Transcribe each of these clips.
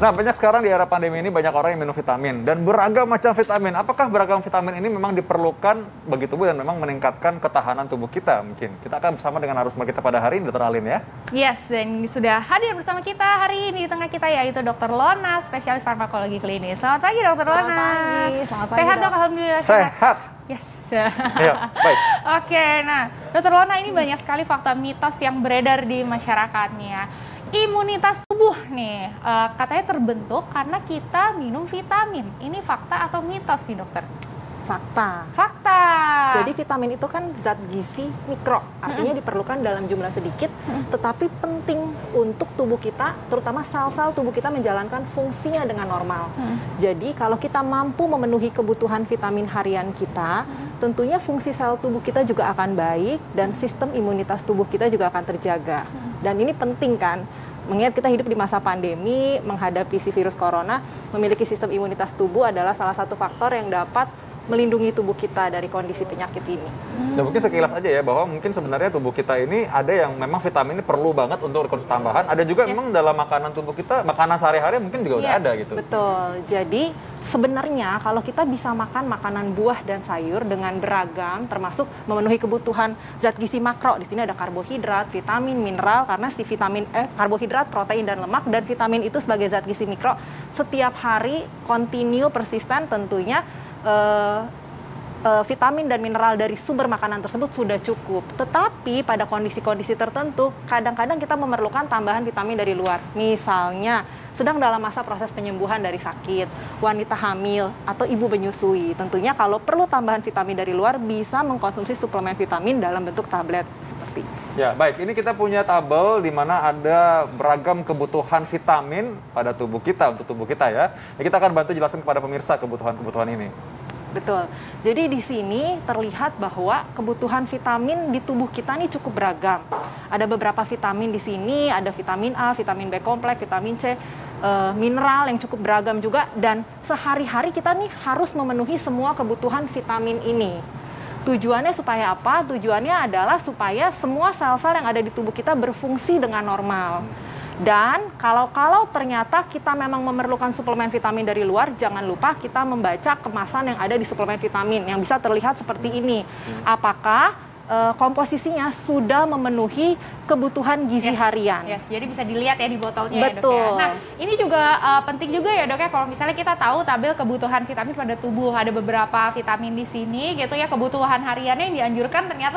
Nah, banyak sekarang di era pandemi ini banyak orang yang minum vitamin dan beragam macam vitamin. Apakah beragam vitamin ini memang diperlukan bagi tubuh dan memang meningkatkan ketahanan tubuh kita mungkin? Kita akan bersama dengan narasumber kita pada hari ini, Dr. Alin ya. Yes, dan sudah hadir bersama kita hari ini di tengah kita yaitu Dr. Lona, spesialis farmakologi klinis. Selamat pagi Dr. Lona. Selamat pagi. Sehat dok, alhamdulillah. Sehat. Yes. Ya, baik. Oke, nah Dr. Lona, ini banyak sekali fakta mitos yang beredar di masyarakatnya. Imunitas tubuh nih, katanya terbentuk karena kita minum vitamin. Ini fakta atau mitos sih dokter? Fakta. Fakta. Jadi vitamin itu kan zat gizi mikro, artinya diperlukan dalam jumlah sedikit, tetapi penting untuk tubuh kita, terutama sel-sel tubuh kita menjalankan fungsinya dengan normal. Jadi kalau kita mampu memenuhi kebutuhan vitamin harian kita, tentunya fungsi sel tubuh kita juga akan baik dan sistem imunitas tubuh kita juga akan terjaga. Dan ini penting kan, mengingat kita hidup di masa pandemi, menghadapi si virus corona, memiliki sistem imunitas tubuh adalah salah satu faktor yang dapat melindungi tubuh kita dari kondisi penyakit ini. Ya mungkin sekilas aja ya, bahwa mungkin sebenarnya tubuh kita ini ada yang memang vitamin ini perlu banget untuk konsumsi tambahan. Ada juga memang dalam makanan tubuh kita, makanan sehari-hari mungkin juga udah ada gitu. Betul. Jadi sebenarnya kalau kita bisa makan makanan buah dan sayur dengan beragam, termasuk memenuhi kebutuhan zat gizi makro. Di sini ada karbohidrat, vitamin, mineral, karena si vitamin karbohidrat, protein dan lemak, dan vitamin itu sebagai zat gizi mikro setiap hari kontinu persisten tentunya. Vitamin dan mineral dari sumber makanan tersebut sudah cukup. Tetapi pada kondisi-kondisi tertentu, kadang-kadang kita memerlukan tambahan vitamin dari luar. Misalnya, sedang dalam masa proses penyembuhan dari sakit, wanita hamil, atau ibu menyusui. Tentunya kalau perlu tambahan vitamin dari luar, bisa mengkonsumsi suplemen vitamin dalam bentuk tablet seperti ini. Ya, baik. Ini kita punya tabel di mana ada beragam kebutuhan vitamin pada tubuh kita, untuk tubuh kita ya. Kita akan bantu jelaskan kepada pemirsa kebutuhan-kebutuhan ini. Betul. Jadi di sini terlihat bahwa kebutuhan vitamin di tubuh kita ini cukup beragam. Ada beberapa vitamin di sini, ada vitamin A, vitamin B kompleks, vitamin C, mineral yang cukup beragam juga. Dan sehari-hari kita nih harus memenuhi semua kebutuhan vitamin ini. Tujuannya supaya apa? Tujuannya adalah supaya semua sel-sel yang ada di tubuh kita berfungsi dengan normal. Dan kalau ternyata kita memang memerlukan suplemen vitamin dari luar, jangan lupa kita membaca kemasan yang ada di suplemen vitamin yang bisa terlihat seperti ini. Apakah komposisinya sudah memenuhi kebutuhan gizi harian? Yes, jadi bisa dilihat ya di botolnya. Betul. Ya, dok ya. Nah, ini juga penting juga ya dok ya, kalau misalnya kita tahu tabel kebutuhan vitamin pada tubuh, ada beberapa vitamin di sini gitu ya, kebutuhan hariannya yang dianjurkan ternyata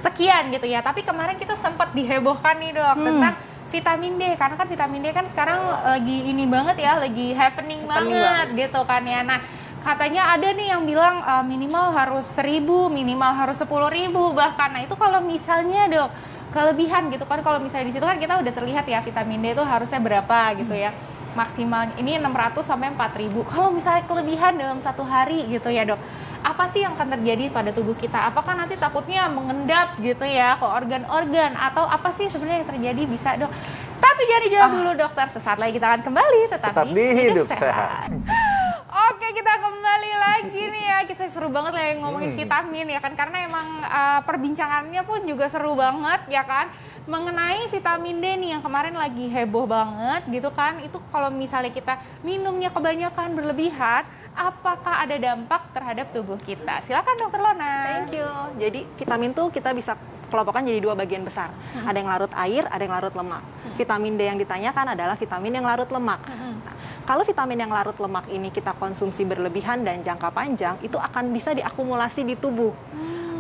sekian gitu ya. Tapi kemarin kita sempat dihebohkan nih dok tentang vitamin D, karena kan vitamin D kan sekarang lagi ini banget ya, lagi happening banget gitu kan ya. Nah, katanya ada nih yang bilang minimal harus 1.000, minimal harus 10.000 bahkan. Nah, itu kalau misalnya dok kelebihan gitu kan, kalau misalnya di situ kan kita udah terlihat ya vitamin D itu harusnya berapa gitu ya. Maksimal ini 600 sampai 4.000. Kalau misalnya kelebihan dalam satu hari gitu ya dok, apa sih yang akan terjadi pada tubuh kita? Apakah nanti takutnya mengendap gitu ya ke organ-organ, atau apa sih sebenarnya yang terjadi bisa dok? Tapi jangan dijawab dulu dokter, sesaat lagi kita akan kembali tetap di Hidup Sehat. Oke, kita kembali lagi nih ya, kita seru banget lah ngomongin vitamin ya kan, karena emang perbincangannya pun juga seru banget ya kan, mengenai vitamin D nih yang kemarin lagi heboh banget gitu kan. Itu kalau misalnya kita minumnya kebanyakan berlebihan, apakah ada dampak terhadap tubuh kita? Silakan dokter Lona. Thank you. Jadi vitamin tuh kita bisa kelompokkan jadi dua bagian besar. Ada yang larut air, ada yang larut lemak. Vitamin D yang ditanyakan adalah vitamin yang larut lemak. Nah, kalau vitamin yang larut lemak ini kita konsumsi berlebihan dan jangka panjang, itu akan bisa diakumulasi di tubuh.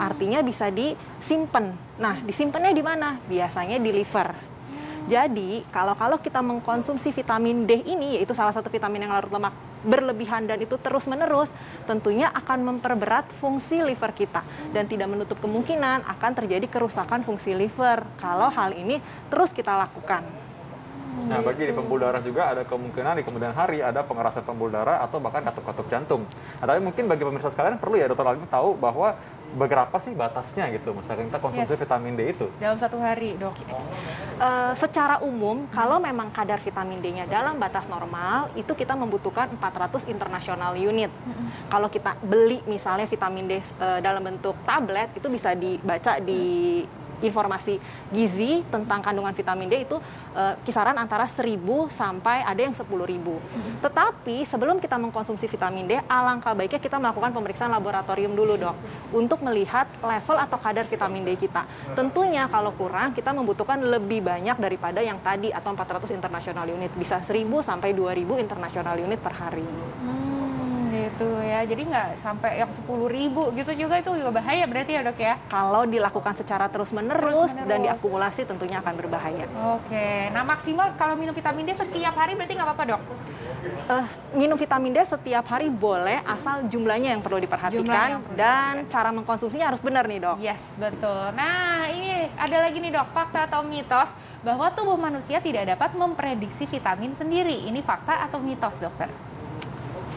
Artinya bisa disimpan. Nah, disimpannya di mana? Biasanya di liver. Jadi, kalau kita mengkonsumsi vitamin D ini, yaitu salah satu vitamin yang larut lemak berlebihan dan itu terus-menerus, tentunya akan memperberat fungsi liver kita. Dan tidak menutup kemungkinan akan terjadi kerusakan fungsi liver kalau hal ini terus kita lakukan. Nah, bagi di pembuluh darah juga ada kemungkinan di kemudian hari ada pengerasan pembuluh darah atau bahkan katup-katup jantung. Nah, tapi mungkin bagi pemirsa sekalian perlu ya dokter Alin tahu bahwa berapa sih batasnya gitu, misalnya kita konsumsi vitamin D itu dalam satu hari dok. Secara umum, kalau memang kadar vitamin D-nya dalam batas normal, itu kita membutuhkan 400 international unit. Kalau kita beli misalnya vitamin D dalam bentuk tablet, itu bisa dibaca di informasi gizi tentang kandungan vitamin D itu kisaran antara 1.000 sampai ada yang 10.000. Tetapi sebelum kita mengkonsumsi vitamin D, alangkah baiknya kita melakukan pemeriksaan laboratorium dulu, Dok, untuk melihat level atau kadar vitamin D kita. Tentunya kalau kurang, kita membutuhkan lebih banyak daripada yang tadi atau 400 international unit, bisa 1.000 sampai 2.000 international unit per hari. Gitu ya, jadi nggak sampai yang 10.000 gitu juga, itu juga bahaya berarti ya, Dok ya? Kalau dilakukan secara terus-menerus dan diakumulasi tentunya akan berbahaya. Oke, nah maksimal kalau minum vitamin D setiap hari berarti nggak apa-apa, Dok? Minum vitamin D setiap hari boleh, asal jumlahnya yang perlu diperhatikan dan cara mengkonsumsinya harus benar nih, Dok. Yes, betul. Nah, ini ada lagi nih, Dok, fakta atau mitos bahwa tubuh manusia tidak dapat memprediksi vitamin sendiri. Ini fakta atau mitos, dokter?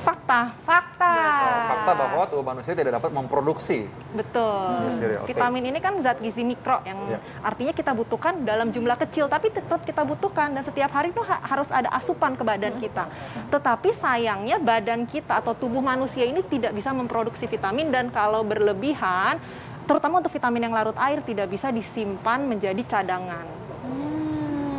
Fakta. Fakta bahwa tubuh manusia tidak dapat memproduksi. Betul. Okay. Vitamin ini kan zat gizi mikro yang artinya kita butuhkan dalam jumlah kecil, tapi tetap kita butuhkan dan setiap hari itu harus ada asupan ke badan kita. Tetapi sayangnya badan kita atau tubuh manusia ini tidak bisa memproduksi vitamin, dan kalau berlebihan, terutama untuk vitamin yang larut air, tidak bisa disimpan menjadi cadangan.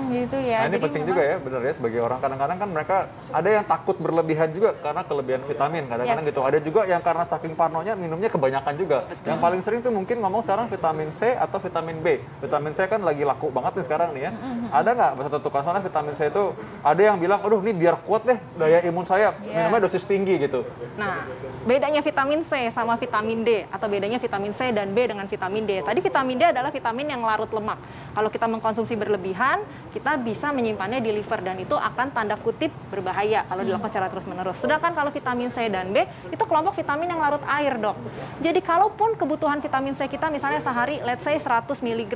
Gitu ya. Nah, ini penting juga ya, benar ya, sebagai orang kadang-kadang kan mereka ada yang takut berlebihan juga karena kelebihan vitamin kadang-kadang gitu. Ada juga yang karena saking parnonya minumnya kebanyakan juga. Yang paling sering tuh mungkin ngomong sekarang vitamin C atau vitamin B. Vitamin C kan lagi laku banget nih sekarang nih ya. Ada nggak satu tukang sana vitamin C itu ada yang bilang, aduh ini biar kuat deh daya imun saya, minumnya dosis tinggi gitu. Nah, bedanya vitamin C sama vitamin D atau bedanya vitamin C dan B dengan vitamin D. Tadi vitamin D adalah vitamin yang larut lemak. Kalau kita mengkonsumsi berlebihan, kita bisa menyimpannya di liver dan itu akan tanda kutip berbahaya kalau dilakukan secara terus-menerus. Sedangkan kalau vitamin C dan B itu kelompok vitamin yang larut air, Dok. Jadi kalaupun kebutuhan vitamin C kita misalnya sehari let's say 100 mg,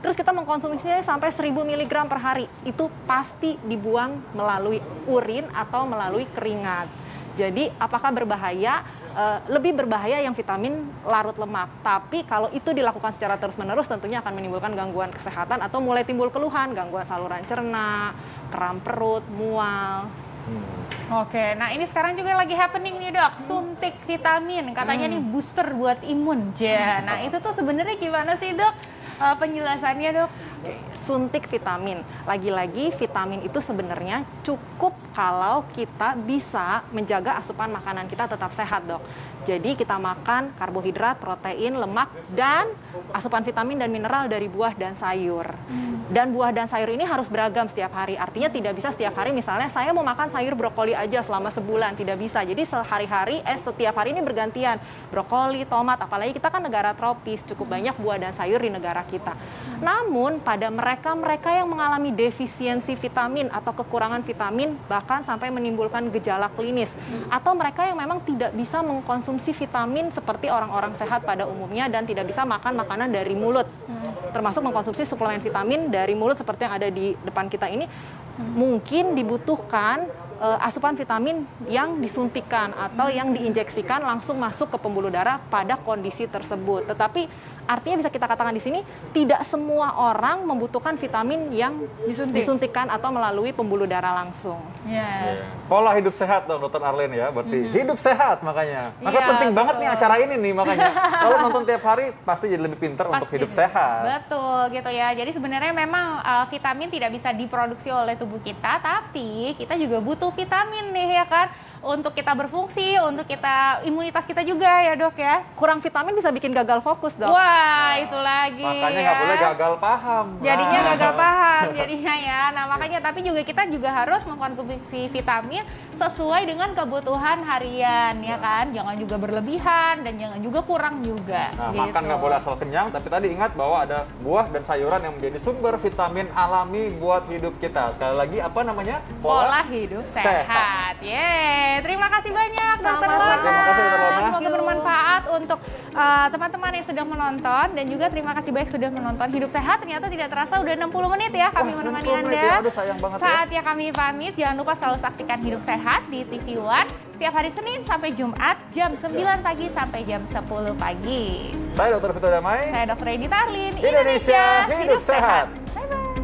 terus kita mengkonsumsinya sampai 1000 mg per hari, itu pasti dibuang melalui urin atau melalui keringat. Jadi apakah berbahaya? Lebih berbahaya yang vitamin larut lemak. Tapi kalau itu dilakukan secara terus-menerus tentunya akan menimbulkan gangguan kesehatan atau mulai timbul keluhan, gangguan saluran cerna, kram perut, mual. Oke, nah ini sekarang juga lagi happening nih, Dok, suntik vitamin. Katanya nih booster buat imun. Nah itu tuh sebenarnya gimana sih, Dok? Penjelasannya, Dok? Suntik vitamin. Lagi-lagi vitamin itu sebenarnya cukup kalau kita bisa menjaga asupan makanan kita tetap sehat, Dok. Jadi kita makan karbohidrat, protein, lemak, dan asupan vitamin dan mineral dari buah dan sayur. Dan buah dan sayur ini harus beragam setiap hari. Artinya tidak bisa setiap hari misalnya saya mau makan sayur brokoli aja selama sebulan. Tidak bisa. Jadi setiap hari ini bergantian. Brokoli, tomat, apalagi kita kan negara tropis. Cukup banyak buah dan sayur di negara kita. Namun pada mereka yang mengalami defisiensi vitamin atau kekurangan vitamin, bahkan sampai menimbulkan gejala klinis. Atau mereka yang memang tidak bisa mengkonsumsi vitamin seperti orang-orang sehat pada umumnya dan tidak bisa makan makanan dari mulut. Termasuk mengkonsumsi suplemen vitamin dari mulut seperti yang ada di depan kita ini, mungkin dibutuhkan asupan vitamin yang disuntikan atau yang diinjeksikan langsung masuk ke pembuluh darah pada kondisi tersebut. Tetapi artinya bisa kita katakan di sini tidak semua orang membutuhkan vitamin yang disuntikan atau melalui pembuluh darah langsung. Yes. Pola hidup sehat dong, Dr. Arlene ya. Berarti hidup sehat makanya. Maka penting banget nih acara ini nih makanya. Kalau nonton tiap hari pasti jadi lebih pintar untuk hidup sehat. Betul gitu ya. Jadi sebenarnya memang vitamin tidak bisa diproduksi oleh tubuh kita, tapi kita juga butuh vitamin nih ya kan, untuk kita berfungsi, untuk kita imunitas kita juga ya, Dok ya. Kurang vitamin bisa bikin gagal fokus, Dok. Wah, itu lagi. Makanya ya. nggak boleh gagal paham. Jadinya gagal paham jadinya ya. Nah, makanya tapi kita juga harus mengkonsumsi vitamin sesuai dengan kebutuhan harian ya kan. Jangan juga berlebihan dan jangan juga kurang juga. Nah, gitu. makan nggak boleh asal kenyang, tapi tadi ingat bahwa ada buah dan sayuran yang menjadi sumber vitamin alami buat hidup kita. Sekali lagi apa namanya? Pola hidup sehat. Yeay. Terima kasih banyak Dr. Lona. Terima kasih Dr. Lona. Semoga bermanfaat untuk teman-teman yang sedang menonton, dan juga terima kasih banyak sudah menonton Hidup Sehat. Ternyata tidak terasa udah 60 menit ya kami menemani Anda. Ya. Aduh, sayang banget Saatnya kami pamit. Jangan lupa selalu saksikan Hidup Sehat di TV One setiap hari Senin sampai Jumat jam 9 pagi sampai jam 10 pagi. Saya Dr. Vito Damai. Saya Dr. Edita Arlin. Indonesia Hidup Sehat.